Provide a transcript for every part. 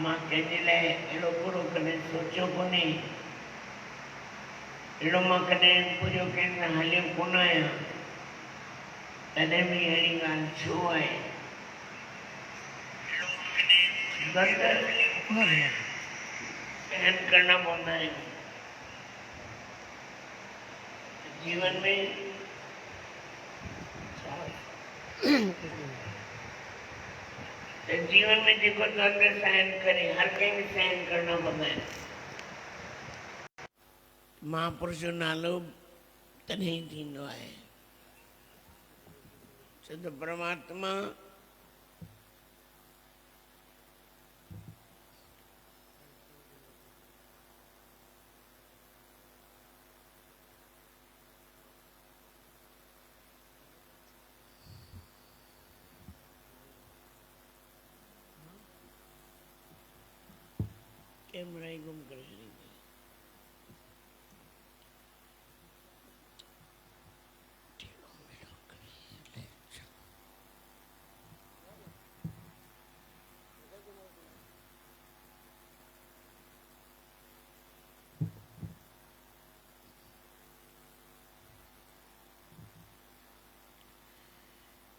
मां कंहिंजे लाइ अहिड़ो पूरो कॾहिं सोचियो कोन्हे, अहिड़ो मां कॾहिं पूरो कंहिं सां हलियो कोन आहियां, तॾहिं बि अहिड़ी ॻाल्हि छो आहे? दर्द सहन करना पवंदा आहिनि जीवन में। जीवन में जेको दर्द सहन करे हर कंहिंखे सहन करणा पवंदा आहिनि। महापुरुष जो नालो तॾहिं ई थींदो आहे छो त परमात्मा कैमरा ही गुम करे छॾी।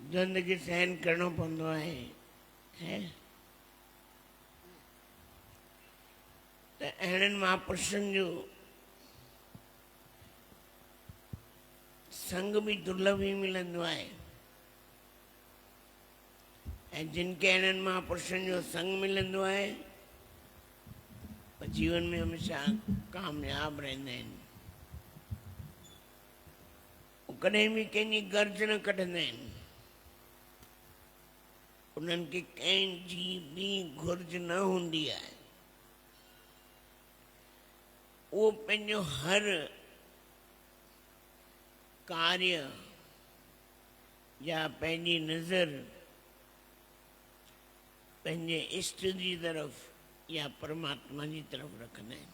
द्वंद खे सहन करणो पवंदो आहे त अहिड़नि महापुरुषनि जो संग भी दुर्लभ ही मिलंदो आहे ऐं जिन खे अहिड़नि महापुरुषनि जो संग मिलंदो आहे जीवन में हमेशा कामयाब रहंदा आहिनि। कॾहिं भी कंहिंजी गर्ज न कढंदा आहिनि, उन्हनि खे कंहिंजी बि घुर्ज न हूंदी आहे। वो पंहिंजो हर कार्य या पंहिंजी नज़र पंहिंजे इष्ट जी तरफ़ या परमात्मा जी तरफ़ रखंदा आहिनि।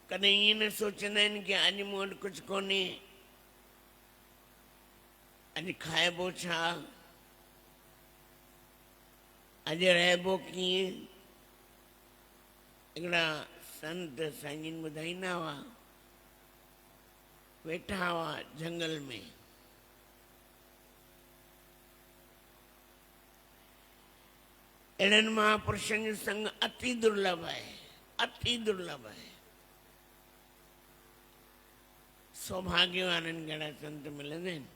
कॾहिं ईअं न सोचंदा आहिनि कि अॼु मूं वटि कुझु कोन्हे, अॼु खाइबो छा, अॼु रहिबो कीअं। हिकिड़ा संत साईं जिन ॿुधाईंदा हुआ, वेठा हुआ जंगल में, अहिड़नि महापुरुषनि जो संग अति दुर्लभ आहे, अति दुर्लभ आहे। सौभाग्यवाननि खे अहिड़ा संत मिलंदा आहिनि।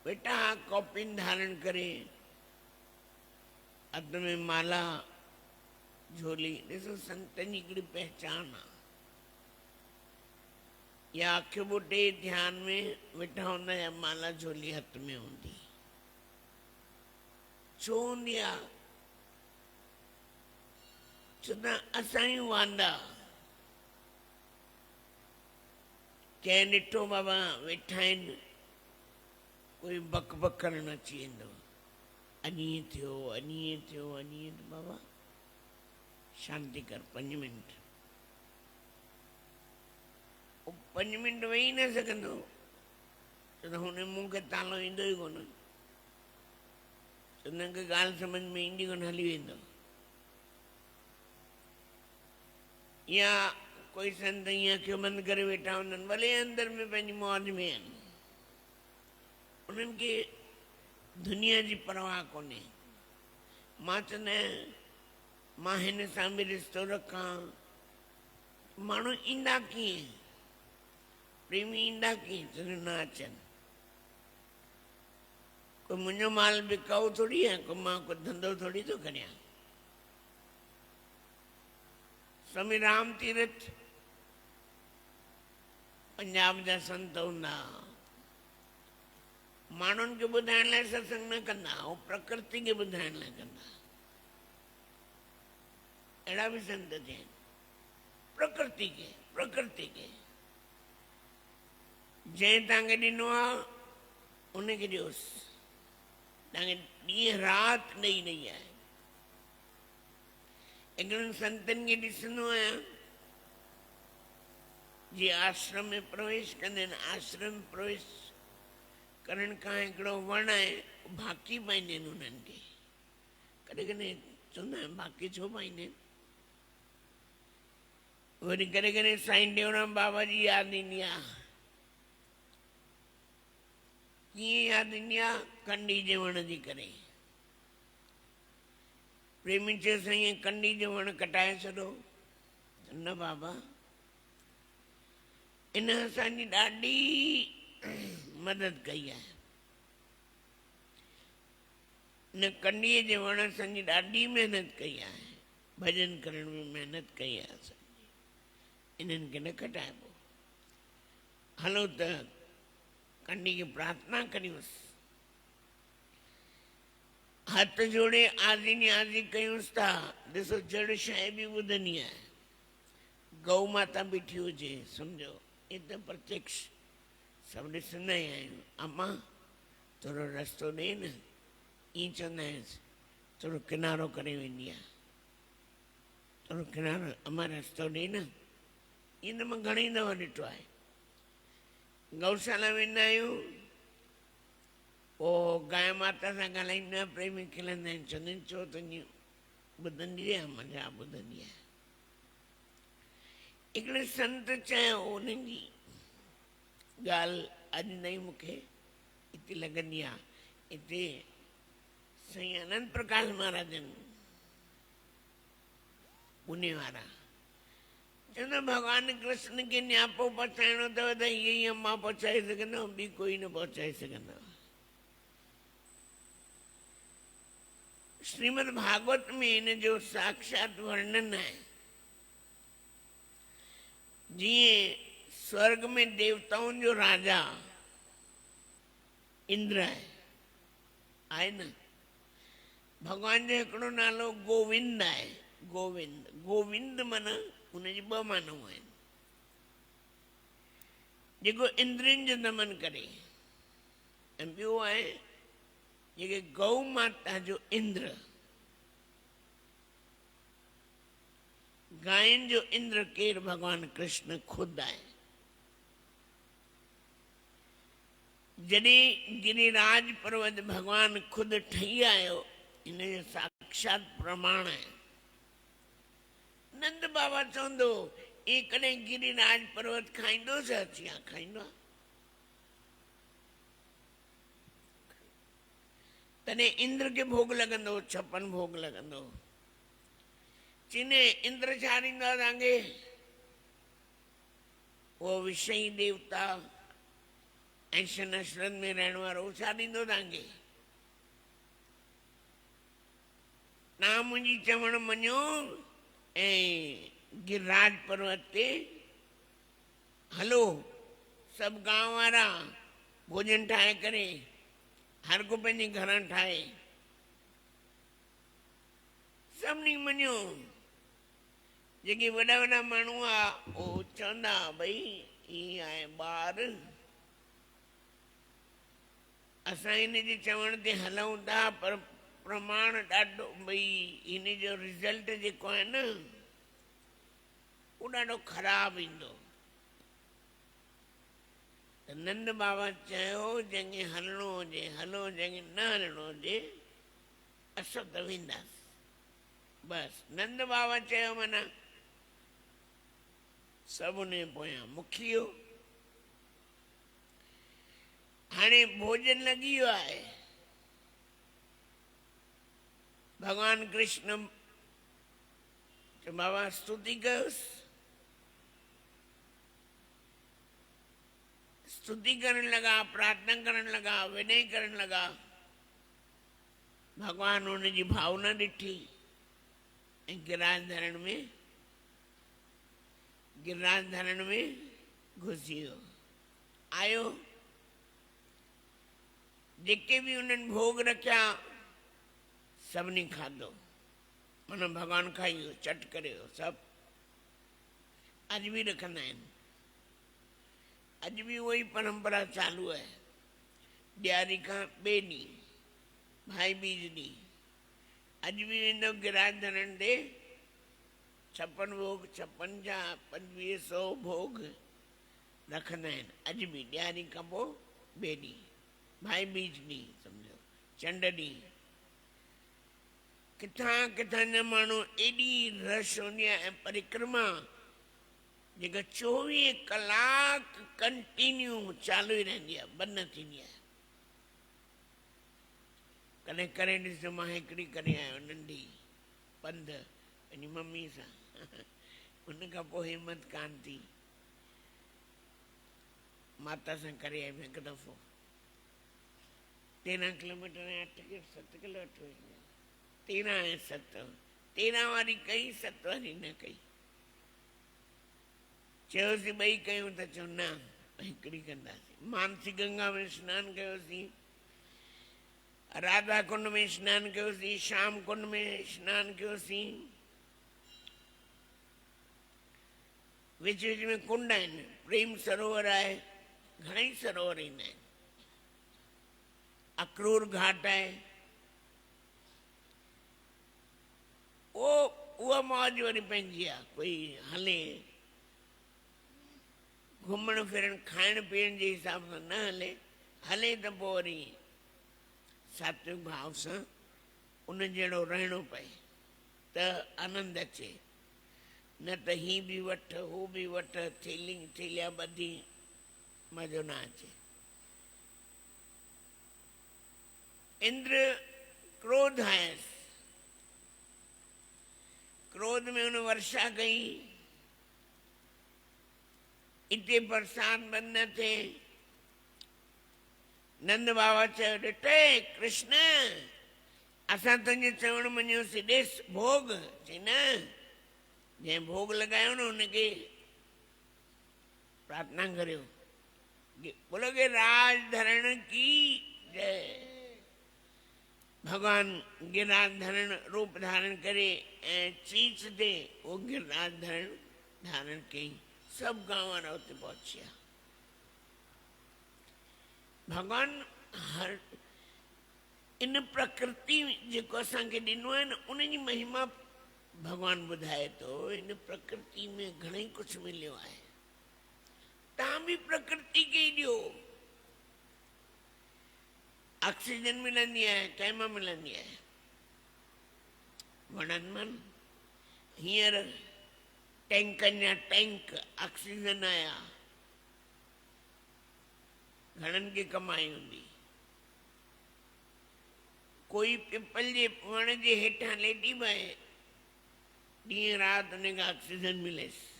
वेठा कॉपिन धारण करे, हथ में माला झोली। ॾिसो संतनि जी हिकिड़ी पहचान आहे, या अखियूं ॿुटे ध्यान में वेठा हूंदा या माला झोली हथ में हूंदी। छो हूंदी आहे? छो त असां ई वांदा। कंहिं ॾिठो बाबा वेठा आहिनि, कोई बक बक करणु अची वेंदो, अॼु ईअं थियो, अॼु ईअं थियो, अॼु ईअं थियो। बाबा शांति कर, 5 मिंट। 5 मिंट वेही न सघंदो छो त हुन मुंहं खे तालो ईंदो ई कोन, हुनखे ॻाल्हि सम्झ में ईंदी कोन, हली वेंदो। या कोई संत ईअं अखियूं बंदि करे वेठा हूंदा, भले अंदर में पंहिंजी मौज में आहिनि, उन्हनि खे दुनिया जी परवाह कोन्हे। मां चवंदा आहियां मां हिन सां बि रिश्तो रखां, माण्हू ईंदा कीअं, प्रेमी ईंदा कीअं, चवंदा न अचनि। कोई मुंहिंजो माल बिकाऊ थोड़ी आहे, कोई मां कोई धंधो थोड़ी थो करियां। स्वामी राम तीरथ पंजाब जा संत हूंदा, माण्हुनि खे ॿुधाइण लाइ सत्संग न कंदा, उहो प्रकृति खे ॿुधाइण लाइ कंदा। अहिड़ा बि संत थिया आहिनि। प्रकृति खे जंहिं तव्हांखे ॾिनो आहे उनखे ॾियोसि, तव्हांखे ॾींहं राति ॾेई रही आहे। हिकिड़नि संतनि खे ॾिसंदो आहियां, जीअं आश्रम में प्रवेश कंदा आहिनि, आश्रम प्रवेश करण का हिकिड़ो वण आहे भाकी पाईंदा आहिनि उन्हनि खे, कॾहिं कॾहिं चवंदा आहिनि भाकी छो पाईंदा आहिनि। वरी कॾहिं कॾहिं साईं टेऊंराम बाबा जी यादि ईंदी आहे। कीअं यादि ईंदी आहे? कंडी जे वण जे करे। प्रेमी चयो साईं कंडी जो वण कटाए छॾो। न बाबा, इन असांजी ॾाढी मदद कई आहे। इन कंडीअ जे वण असांजी ॾाढी महिनत कई आहे, भॼन करण में महिनत कई आहे असांजी, इन्हनि खे न कटाइबो। हलो त कंडी खे प्रार्थना करियूंसि, हथ जोड़े आज़ी न्याज़ी कयूंसि था। ॾिसो जड़ शइ बि ॿुधंदी आहे, गौ माता बीठी हुजे सम्झो, हे त प्रत्यक्ष सभु ॾिसंदा ई आहियूं। अम्मा थोरो रस्तो ॾे न, ईअं चवंदा आहियूंसि, थोरो किनारो करे वेंदी आहे, थोरो किनारो, अम्मा रस्तो ॾे न। ईअं त मां घणेई दफ़ा ॾिठो आहे। गौशाला वेंदा आहियूं, पोइ गांइ माता सां ॻाल्हाईंदा प्रेमी खिलंदा आहिनि, चवंदा आहिनि छो तुंहिंजी ॿुधंदी आहे, मज़ा ॿुधंदी आहे। हिकिड़े संत चयो, उन्हनि जी ॻाल्हि अॼु ताईं मूंखे हिते लॻंदी आहे। हिते साईं अनंत प्रकाश महाराजन पुणे वारा चवंदा भॻवान कृष्ण खे न्यापो पहुचाइणो अथव त इहे ई अम्मा पहुचाए सघंदव, ॿी कोई न पहुचाए सघंदव। श्रीमद भागवत में इन जो साक्षात वर्णन आहे। जीअं स्वर्ग में देवताउनि जो राजा इंद्र आहे न, भॻवान जो हिकिड़ो नालो गोविंद आहे। गोविंद, गोविंद माना उनजी ॿ मानाऊं आहिनि, जेको इंद्रियुनि जो दमन करे, ऐं ॿियो आहे जेके गौ माता जो इंद्र, गायन जो इंद्र केर? भगवान कृष्ण खुद आहे। जॾहिं गिरिराज पर्वत भगवान खुद ठही आयो, इन जो साक्षात प्रमाण आहे। नंद बाबा चवंदो, ई कॾहिं गिरिराज पर्वत खाईंदो छा? अची हा खाईंदो आहे। तॾहिं इंद्र खे भोग लॻंदो, 56 भोग लॻंदो। चीने इंद्र छा ॾींदो आहे तव्हांखे? उहो विषयी देवता ऐं नशरत में रहण वारो छा ॾींदो तव्हांखे? तव्हां मुंहिंजी चवण मञो ऐं गिरिराज पर्वत ते हलो, सभु गांव वारा भोजन ठाहे करे, हर को पंहिंजे घर ठाहे, सभिनी मञो। जेके वॾा वॾा माण्हू आहे उहो चवंदा भई हीअ आहे ॿार, असां हिन जे चवण ते हलूं था, पर प्रमाण ॾाढो भई हिन जो रिज़ल्ट जेको आहे न उहो ॾाढो ख़राबु ईंदो। त नंद बाबा चयो, जंहिंखे हलणो हुजे हलो, जंहिंखे न हलणो हुजे असां त वेंदासीं। बसि नंद बाबा चयो माना सभु उन पोयां मुखी वियो। हाणे भोजन लॻी वियो आहे। भगवान कृष्ण बाबा स्तुति कयोसि, स्तुति करण लगा, प्रार्थना करण लगा, विनय करण लगा। भगवान उनजी भावना ॾिठी ऐं गिरिराज धरण में घुसी वियो। आयो, जेके बि उन्हनि भोग रखिया सभिनी खाधो, माना भगवान खाई वियो, चट करे वियो सभु। अॼु बि रखंदा आहिनि, अॼु बि उहा ई परंपरा चालू आहे। ॾियारी खां ॿिए ॾींहुं भाई बीज ॾींहुं अॼु बि वेंदो गिरिराज धरण ते, 56 भोग, 56 जा 2500 भोग रखंदा आहिनि। अॼु बि ॾियारी खां पोइ ॿिए ॾींहुं भाई बीज ॾींहुं सम्झो चंड ॾींहुं किथां किथां जा माण्हू एॾी रश हूंदी आहे ऐं परिक्रमा जेका 24 कलाक कंटिन्यू चालू ई रहंदी आहे, बंदि न थींदी आहे। कॾहिं करे ॾिसो, मां हिकिड़ी करे आहियो नंढी पंधु पंहिंजी मम्मी सां उन खां पोइ हिमत कान थी, माता सां करे आई हिकु दफ़ो 13 किलोमीटर ऐं 7 किलोमीटर 13 ऐं 7, 13 वारी कई 7 वारी न कई। चयोसीं ॿई कयूं त चयो न हिकिड़ी कंदासीं। मानसी गंगा में सनानु कयोसीं, राधा कुंड में सनानु कयोसीं, श्याम कुंड में सनानु कयोसीं। विच विच में कुंड आहिनि, प्रेम सरोवर आहे, घणेई सरोवर ईंदा आहिनि, अक्रूर घाट आहे। उहा मौज वरी पंहिंजी आहे, कोई हले घुमण फिरण खाइण पीअण जे हिसाब सां न हले, हले त पोइ वरी सात्विक भाव सां उन जहिड़ो रहणो पए त आनंद अचे, न त ही बि वठ हू बि वठ, थेलिया ॿधी मज़ो न अचे। इंद्र क्रोध आयसि, क्रोध में उन वर्षा कई, इते बरसात बंदि न थिए। नंद बाबा चयो ॾिठे कृष्ण असां तुंहिंजे चवण मञियोसीं, ॾिस भोग। चई न, जंहिं भोग लॻायो न हुनखे प्रार्थना करियो, बोलो कि राज धरण की जय। भगवान गिरराज धरण रूप धारण करे ऐं चीच ते वो गिरराज धरण धारण कई। सब गांव वारा उते पहुंचिया। भगवान हर इन प्रकृति जेको असांखे ॾिनो आहे न, उन जी महिमा भगवान ॿुधाए थो। इन प्रकृति में घणेई कुझु मिलियो आहे, तव्हां बि प्रकृति खे ई ॾियो। ऑक्सीजन मिलंदी आहे, कंहिंमां मिलंदी आहे? वणनि मां। हींअर टैंकनि जा टैंक ऑक्सीजन आया, घणनि खे कमाई हूंदी। कोई पीपल जे वण जे हेठां लेटी पए, ॾींहं राति उनखे ऑक्सीजन मिलेसि।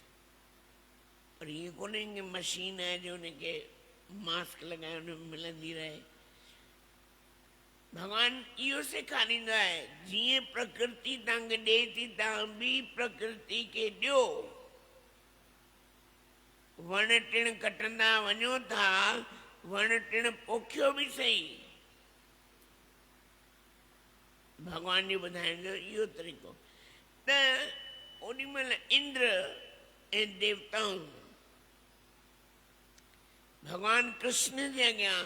पर ईअं कोन्हे कि मशीन आहे जो उनखे मास्क लॻाए उन में मिलंदी रहे। भगवान इहो सेखारींदो आहे, जीअं प्रकृति तव्हांखे ॾिए थी, तव्हां बि प्रकृति खे ॾियो। वण टिण कटंदा वञो था, वण टिण पोखियो बि सही। भगवान जे ॿुधाइण जो इहो तरीक़ो। त ओॾीमहिल इंद्र ऐं देवताऊं भगवान कृष्ण जे अॻियां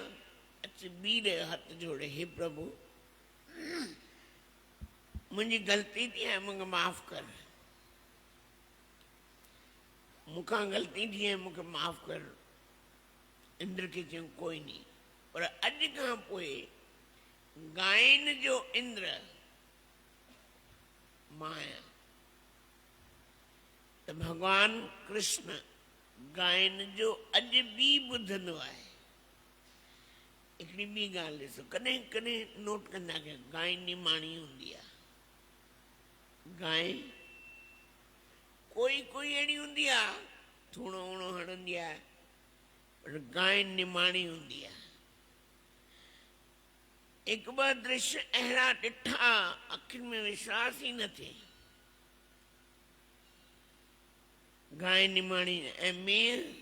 अची बीह रहियो, हथ जोड़े, हे प्रभु मुंहिंजी ग़लती थी आहे, मूंखे माफ़ कर, मूंखां ग़लती थी आहे, मूंखे माफ़ कर। इंद्र खे चयूं कोई नहीं, पर अॼु खां पोइ गायन जो इंद्र मां आहियां। त भगवान कृष्ण गायन जो अॼु बि ॿुधंदो आहे। हिकिड़ी ॿी ॻाल्हि ॾिसो, कॾहिं कॾहिं नोट कंदा कयो, गांइ निमाणी हूंदी आहे। गांइ कोई कोई अहिड़ी हूंदी आहे, थूणो वूणो हणंदी आहे, पर गांइ निमाणी हूंदी आहे। हिकु ॿ दृश्य अहिड़ा ॾिठा, अखियुनि में विश्वास ई न थिए। गांइ निमाणी ऐं मेंह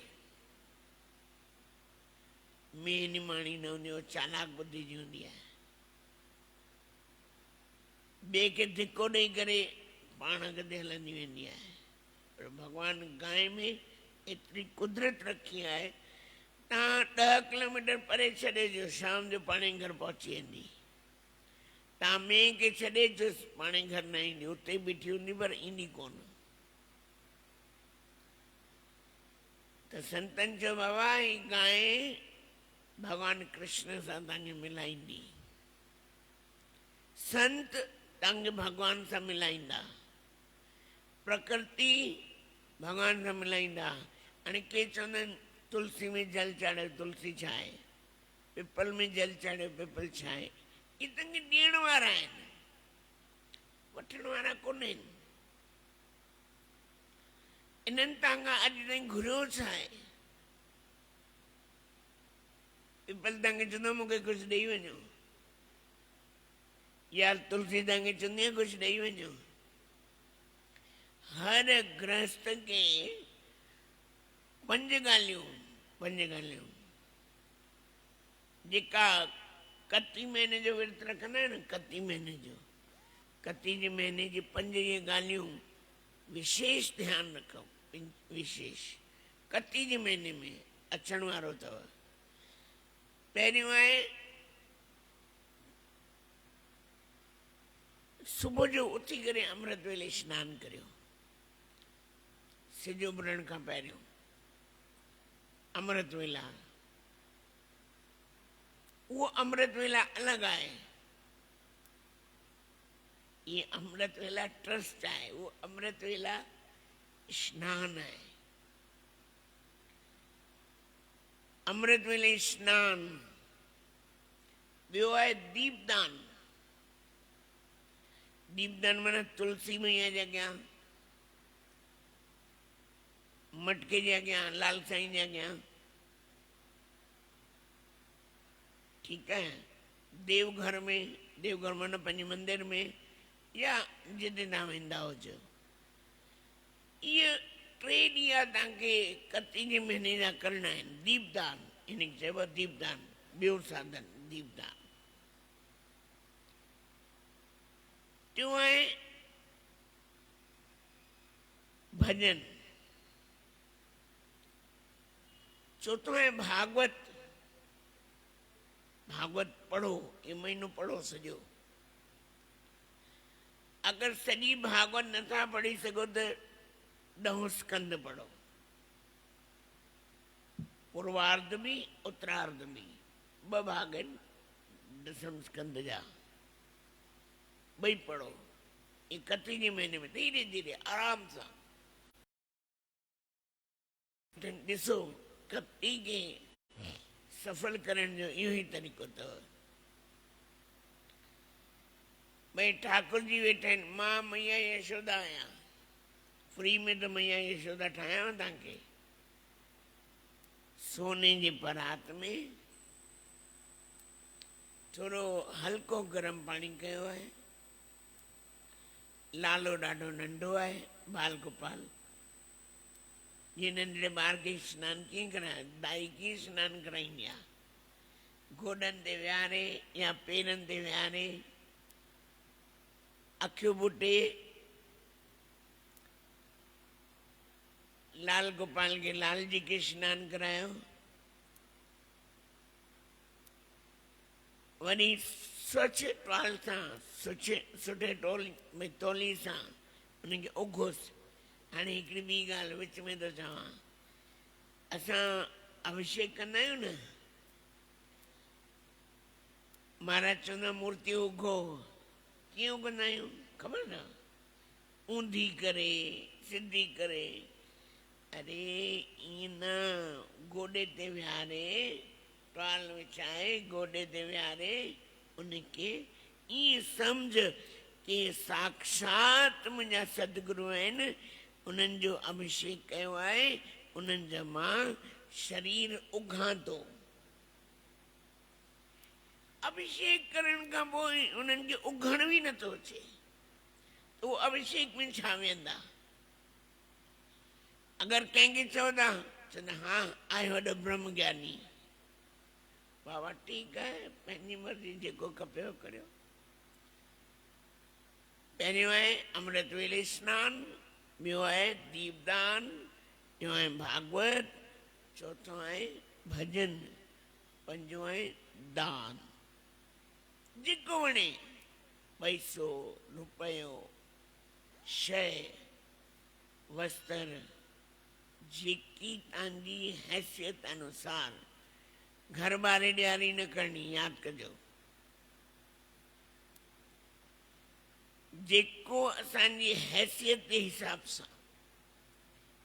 निमाणी न हूंदी, हो चालाक बुद्धि जी हूंदी आहे। ॿिए खे धिको ॾेई करे पाण अॻिते हलंदी वेंदी आहे। पर भॻवान गांइ में एतिरी कुदरत रखी आहे, तव्हां 10 किलोमीटर परे छॾे ॾियो, शाम जो पाणे घर पहुची वेंदी। तव्हां मेंह खे छॾे अचोसि, पाणे घर न ईंदी, उते बीठी हूंदी पर ईंदी कोन। त संतनि चयो बाबा ही गांइ भगवान कृष्ण सां तव्हांखे मिलाईंदी, संत तव्हांखे भगवान सां मिलाईंदा, प्रकृति भगवान सां मिलाईंदा। हाणे के चवंदा आहिनि तुलसी में जल चाढ़ियो, तुलसी छा आहे, पिपल में जल चाढ़ियो, पिपल छा आहे। इहे तव्हांखे ॾियण वारा आहिनि, वठण वारा कोन आहिनि। इन्हनि तव्हांखां अॼु ताईं घुरियो छा आहे? पिपल तव्हांखे चवंदो मूंखे कुझु ॾेई वञो, या तुलसी तव्हांखे चवंदी आहे कुझु ॾेई वञो। हर गृहस्थ खे पंज ॻाल्हियूं जेका कती महीने जो विर्त रखंदा आहिनि, कती महीने जो, कती जे महीने जी पंज इहे ॻाल्हियूं विशेष ध्यानु रखो। विशेष कती जे महीने में अचण वारो अथव। पहिरियों आहे सुबुह जो उथी करे अमृत वेले सनानु करियो, सिज उभरण खां पहिरियों अमृत वेला। उहो अमृत वेला अलॻि आहे, ये अमृत वेला ट्रस्ट आहे, वो अमृत वेला स्नान आहे। अमृत वेले स्नान। ॿियो आहे दीपदान। दीपदान माना तुलसी मैया जे अॻियां, मटके जे अॻियां, लाल साईं जे अॻियां, ठीकु आहे। देवघर में, देवघर माना पंहिंजे मंदिर में, या जिते तव्हां वेंदा हुजो। इहे टे ॾींहं तव्हांखे कती जे महीने जा करणा आहिनि। दीपदान हिनखे चइबो आहे दीपदान, ॿियो साधन दीपदान। टियों आहे भजन। चौथों है भागवत। भागवत पढ़ो, ये महीनो पढ़ो सॼो। अगर सॼी भागवत नथा पढ़ी सघो त 10 स्कंद पढ़ो, पूर्वार्ध भी उत्तरार्ध भी, 2 भाग आहिनि 10 स्कंद जा, ॿई पढ़ो। ये कती जे महीने में धीरे धीरे आराम सां ॾिसो। कती खे सफल करण जो इहो ई तरीक़ो अथव। भई ठाकुर जी वेठा आहिनि, मां मैया यशोदा आहियां, फ्री में त मैया यशोदा ठाहियांव तव्हांखे। सोने जे परात में थोरो हल्को गरम पाणी कयो आहे, लालो ॾाढो नंढो आहे, बाल गोपाल। ये नंढड़े ॿार खे सनानु कीअं कराए, दाई कीअं सनानु कराईंदी आहे, गोॾनि ते विहारे या पेरनि ते विहारे, अखियूं बुटे लाल गोपाल के लाल जी के स्नान करायो। वरी स्वच्छ टॉल सां, सुठे तोली सां उनखे उघोसि। हाणे हिकिड़ी ॿी ॻाल्हि विच में थो चवां, असां अभिषेक कंदा आहियूं न, महाराज चवंदा मूर्ति उघो, कीअं उघंदा आहियूं ख़बर न, ऊंधी करे, सिधी करे। अरे ईअं न, गोॾे ते विहारे, टॉल विछाए गोॾे ते विहारे उनखे ईअं सम्झ कि साक्षात मुंहिंजा सदगुरू आहिनि, उन्हनि जो अभिषेक कयो आहे, उन्हनि जा मां शरीर उघां थो। अभिषेक करण खां पोइ उन्हनि खे उघण बि नथो अचे, त उहो अभिषेक में छा वेंदा। अगरि कंहिंखे चओ था, चवंदा हा आहे वॾो ब्रह्म ज्ञानी, बाबा ठीकु आहे, पंहिंजी मर्ज़ी जेको खपेव करियो। पहिरियों आहे अमृत वेले सनानु, ॿियो आहे दीपदान, टियों आहे भागवत, चौथों आहे भजन, पंजो आहे दान। जेको वणे, पैसो, रुपयो, शइ, वस्त्र, जेकी तव्हांजी हैसियत अनुसार घर बारे ॾियारी न करणी, याद कजो। जेको असांजी हैसियत जे हिसाब सां,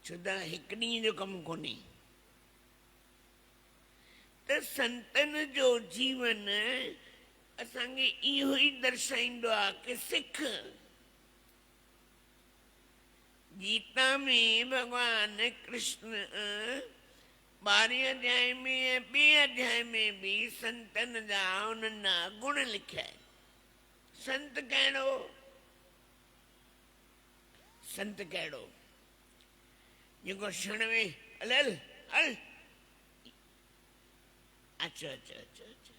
छो त हिकु ॾींहं जो कमु कोन्हे, त संतन जो जीवन असांखे इहो ई दर्शाईंदो आहे कि सिख। गीता में भगवान कृष्ण 12 अध्याय में ऐं 2 अध्याय में भी संतन जा उन्हनि जा गुण लिखिया आहिनि। संत कहिड़ो? संत कहिड़ो? जेको क्षण में हल हल हल, अच्छा अच्छा अच्छा अच्छा,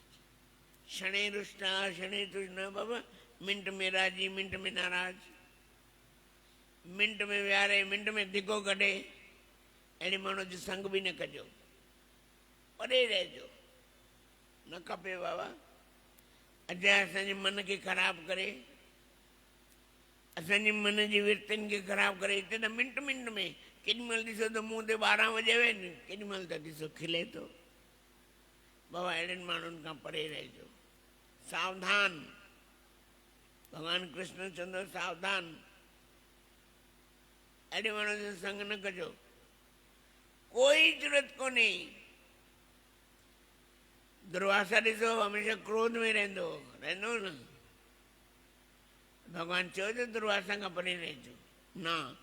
क्षणे रुष्टा क्षणे तुष्टा, बाबा मिंट में राजी मिंट में नाराज, मिंट में विहारे मिंट में धिको कढे, अहिड़े माण्हू जो संग बि न कजो, परे रहिजो, न खपे बाबा। अॼु असांजे मन खे ख़राबु करे, असांजे मन जी विर्तियुनि खे ख़राबु करे। हिते त मिंट मिंट में, केॾीमहिल ॾिसो त मुंहं ते 12 वॼे आहिनि, केॾीमहिल त ॾिसो खिले थो। बाबा अहिड़नि माण्हुनि खां परे रहिजो, सावधान। भगवान कृष्ण चवंदो सावधान, अहिड़े माण्हू जो संग न कजो, कोई जरूरत कोन्हे। दुर्वासा ॾिसो हमेशा क्रोध में रहंदो न, भगवान चयो त दुर्वासा खां परे रहिजो। न,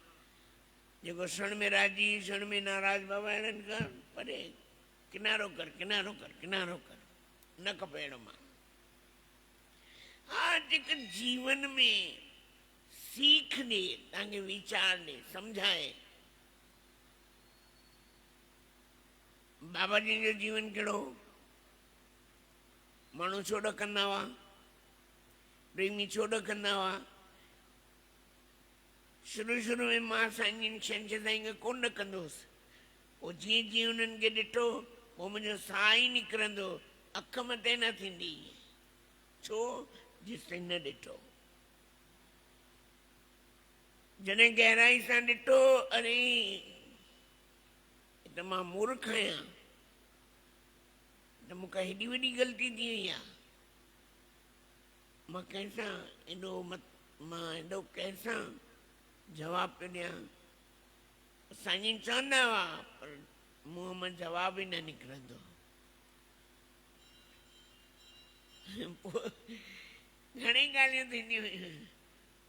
जेको क्षण में राजी क्षण में नाराज, बाबा अहिड़नि खां परे, किनारो कर किनारो कर किनारो कर, न खपे अहिड़ो माण्हू। हा, जेके जीवन में सीख ॾे, तव्हांखे वीचार ॾे, सम्झाए। बाबा जी जो जीवन कहिड़ो? माण्हू छो ॾकंदा हुआ, प्रेमी छो ॾकंदा हुआ? शुरू में मां साईं छंछर साईं खे कोन ॾकंदो हुउसि, पोइ जीअं जीअं उन्हनि खे ॾिठो, पोइ मुंहिंजो साह ई निकिरंदो, अख मथे न थींदी। छो? जेसिताईं न ॾिठो। जॾहिं गहराई सां ॾिठो, अरे त मां मूर्ख आहियां, त मूंखां हेॾी वॾी ग़लती थी वई आहे, मां कंहिंसां मां एॾो कंहिंसां जवाबु पियो ॾियां। साईं चवंदा हुआ, पर मुंहं मां जवाबु ई न निकिरंदो। पोइ घणी ॻाल्हियूं थींदियूं हुयूं,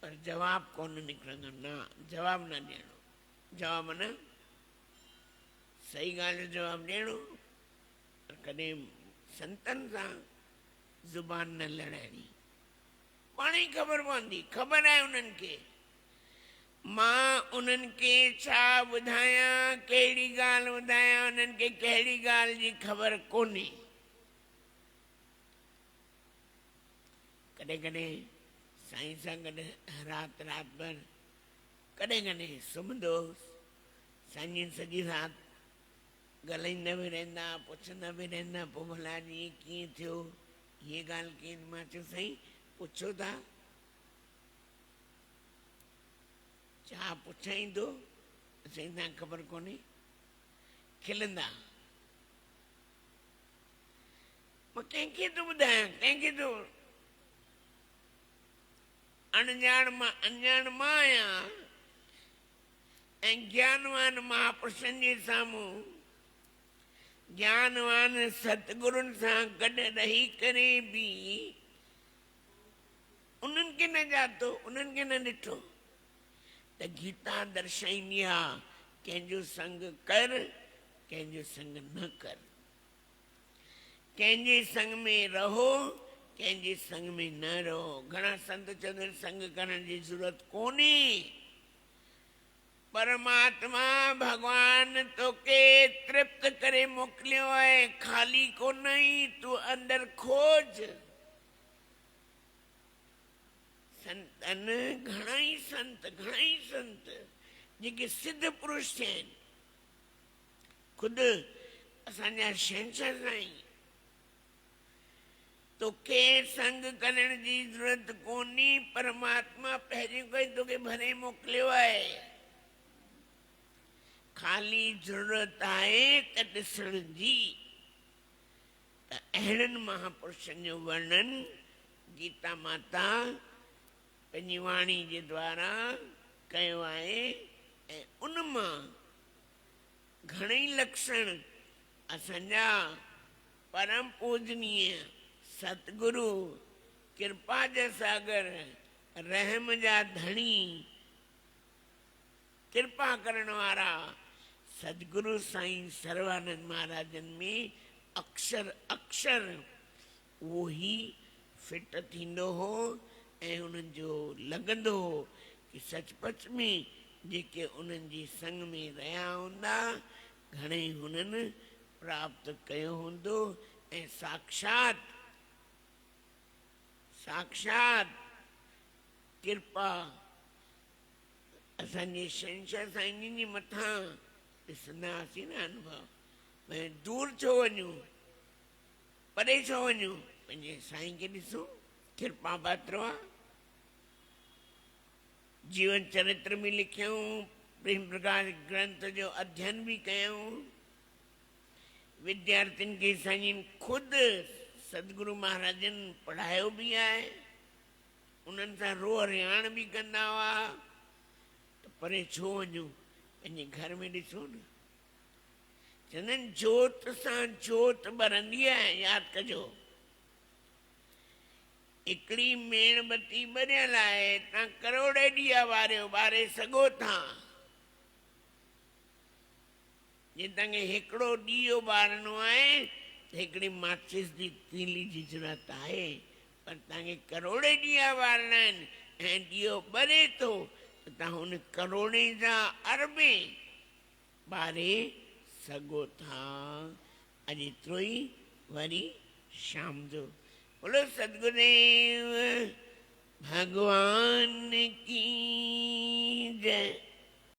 पर जवाबु कोन निकिरंदो। न, जवाबु न ॾियणो। जवाबु न, सही ॻाल्हि जो जवाबु ॾियणो, पर कॾहिं संतनि सां ज़ुबान न लड़ाइणी। पाण ई ख़बर पवंदी, ख़बर आहे उन्हनि खे। मां उन्हनि खे छा ॿुधायां, कहिड़ी ॻाल्हि ॿुधायां, उन्हनि खे कहिड़ी ॻाल्हि जी ख़बर कोन्हे। कॾहिं कॾहिं साईं सां गॾु राति भर, कॾहिं कॾहिं सुम्हंदो, साईं सॼी राति ॻाल्हाईंदा बि रहंदा, पुछंदा बि रहंदा, पोइ भला जी कीअं थियो, हीअ ॻाल्हि कीअं? मां चयो साईं पुछो था, छा पुछाईंदो? साईं तव्हांखे ख़बर कोन्हे? खिलंदा। मां कंहिंखे थो ॿुधायां, कंहिंखे थो? अणॼाण मां आहियां, ऐं ज्ञानवान महापुरुषनि जे साम्हूं, ज्ञानवान सतगुरुनि सां गॾु रही करे बि उन्हनि खे न ॼातो, उन्हनि खे न ॾिठो। त गीता दर्शाईंदी आहे, कंहिंजो संग कर, कंहिंजो संग न कर, कंहिंजे संग में रहो, कंहिंजे संग में न रहो। घणा संत चवंदा आहिनि संग करण जी ज़रूरत कोन्हे। परमात्मा भगवान तोखे तृप्त करे मोकिलियो आहे, ख़ाली कोन ई, तूं अंदरि खोज। संतनि, घणाई संत जेके सिद्ध पुरुष थिया आहिनि, ख़ुदि असांजा शहंशाह साईं, तोखे संग करण जी ज़रूरत कोन्हे, परमात्मा पहिरियों खां ई तोखे भरे मोकिलियो आहे। ख़ाली ज़रूरत आहे त ॾिसण जी। अहिड़नि महापुरुषनि जो वर्णन गीता माता पंहिंजी वाणी जे द्वारा कयो आहे ऐं उन मां घणेई लक्षण असांजा परम पूजनीय सतगुरु कृपा जा सागर रहम जा धणी कृपा करण वारा सदगुरु साईं सर्वानंद महाराजन में अक्षर अक्षर वो ही फिट थींदो हो ऐं उन्हनि जो लॻंदो हो कि सचपच में जेके उन्हनि जी संग में रहिया हूंदा घणेई हुननि प्राप्त कयो हूंदो ऐं साक्षात कृपा असांजे शहंशाह साईं जी मथां ॾिसंदा हुआसीं न अनुभव भई दूर छो वञूं परे छो वञूं पंहिंजे साईं खे ॾिसूं कृपा पात्रो आहे जीवन चरित्र में लिखियूं प्रेम प्रकाश ग्रंथ जो अध्ययन भी कयूं विद्यार्थियुनि खे साईं ख़ुदि सदगुरु महाराजन पढ़ायो भी आहे उन्हनि सां रोह रिहाण भी कंदा हुआ त परे छो वञूं पंहिंजे घर में ॾिसूं न चवंदा आहिनि जोत सां जोत ॿरंदी आहे यादि कजो हिकिड़ी मेणबती ॿरियल आहे तव्हां करोड़े ॾीआ ॿारे सघो था जे तव्हांखे हिकिड़ो ॾीओ ॿारणो आहे त हिकिड़ी माचिस जी तीली जी ज़रूरत आहे पर तव्हांखे करोड़े ॾीआ ॿारणा आहिनि ऐं ॾीओ ॿरे थो त तव्हां हुन करोड़े जा अरबे ॿारे सघो था अॼु एतिरो ई वरी शाम जो बोलो सदगुरुदेव भगवान की जय।